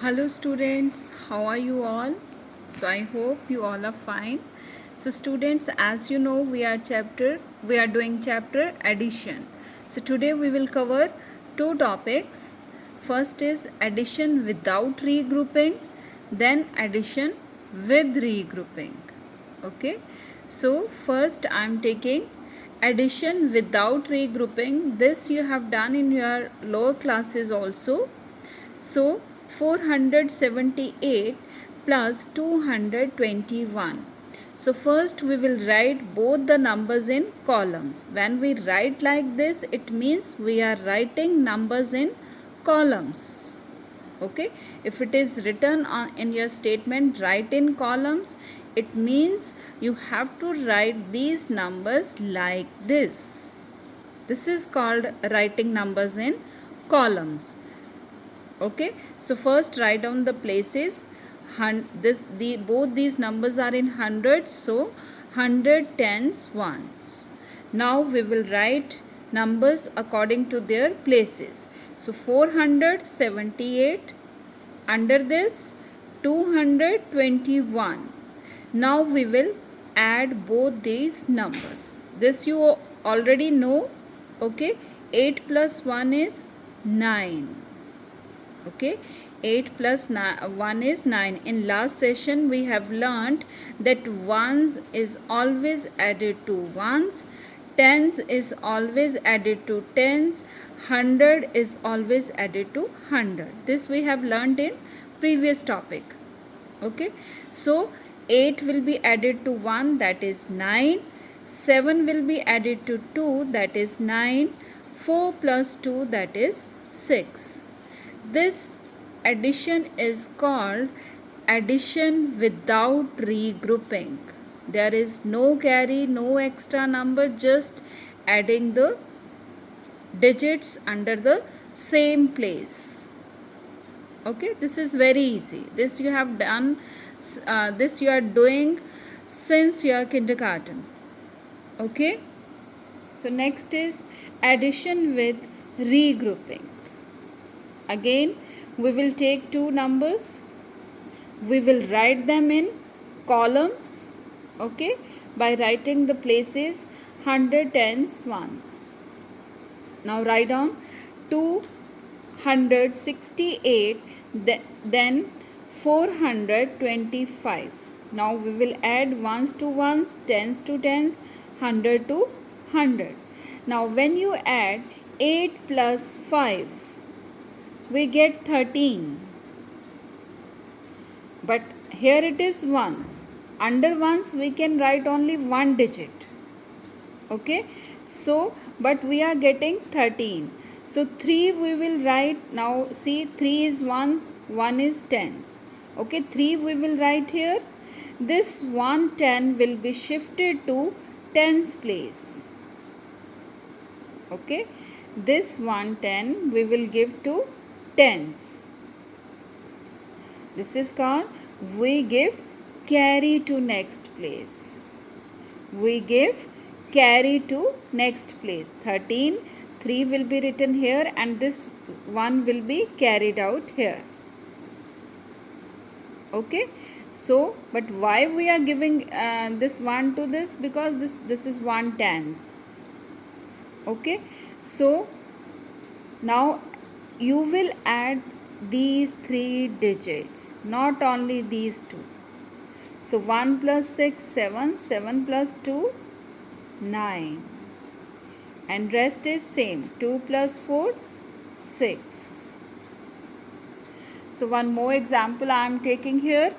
Hello students, how are you all? So I hope you all are fine. So students, as you know, we are doing chapter addition. So today we will cover two topics. First is addition without regrouping, then addition with regrouping. Okay? So first I am taking addition without regrouping. This you have done in your lower classes also. So 478 plus 221. So first we will write both the numbers in columns. When we write like this, it means we are writing numbers in columns. Okay, if it is written in your statement write in columns, it means you have to write these numbers like this. This is called writing numbers in columns. Okay, so first write down the places. Both these numbers are in hundreds, so 110s ones. Now we will write numbers according to their places. So 478, under this 221. Now we will add both these numbers. This you already know. Okay, 8 plus 1 is 9. Okay, 8 plus 1 is 9. In last session we have learnt that ones is always added to ones, tens is always added to tens, 100 is always added to 100. This we have learnt in previous topic. Okay, so 8 will be added to 1, that is 9. 7 will be added to 2, that is 9. 4 plus 2, that is 6. This addition is called addition without regrouping. There is no carry, no extra number, just adding the digits under the same place. Okay, this is very easy. This you have done, this you are doing since your kindergarten. Okay, so next is addition with regrouping. Again, we will take two numbers. We will write them in columns. Okay, by writing the places 110s ones. Now write down 268, then 425. Now we will add ones to ones, tens to tens, 100 to 100. Now when you add 8 plus 5, we get 13. But here it is ones. Under ones we can write only one digit. Okay, so but we are getting 13. So 3 we will write. Now see, 3 is ones, 1 is tens. Okay, 3 we will write here. This 110 will be shifted to tens place. Okay, this 110 we will give to tens. This is called we give carry to next place. We give carry to next place. 13, 3 will be written here and this 1 will be carried out here. Okay, so but why we are giving this 1 to this? Because this is 1 tens. Okay, so now you will add these three digits, not only these two. So 1 plus 6, 7, 7 plus 2, 9. And rest is same. 2 plus 4, 6. So one more example I am taking here.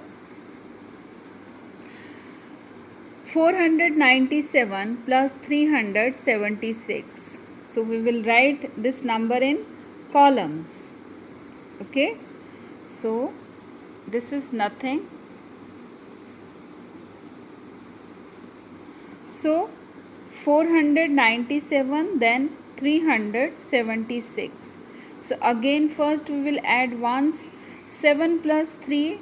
497 plus 376. So we will write this number in columns. Okay, so this is nothing. So 497, then 376. So again first we will add ones. 7 plus 3,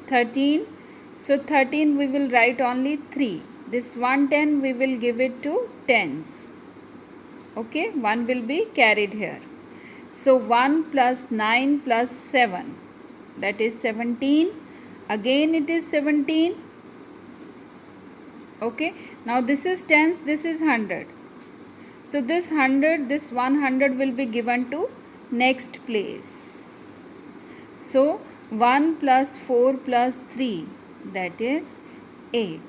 13. So 13 we will write only 3. This 110 we will give it to tens. Okay, 1 will be carried here. So 1 plus 9 plus 7. that is 17. Again it is 17. Okay, now this is tens, this is 100. So this 100, this 100 will be given to next place. So 1 plus 4 plus 3, that is 8.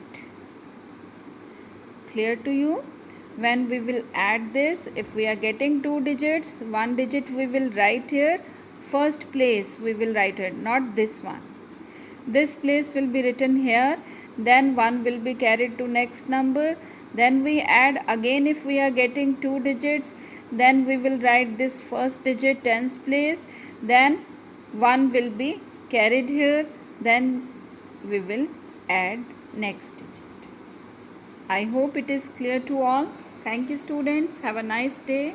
Clear to you? When we will add this, if we are getting 2 digits, 1 digit we will write here, first place we will write it, not this one. This place will be written here, then 1 will be carried to next number, then we add again. If we are getting 2 digits, then we will write this first digit tens place, then 1 will be carried here, then we will add next digit. I hope it is clear to all. Thank you students. Have a nice day.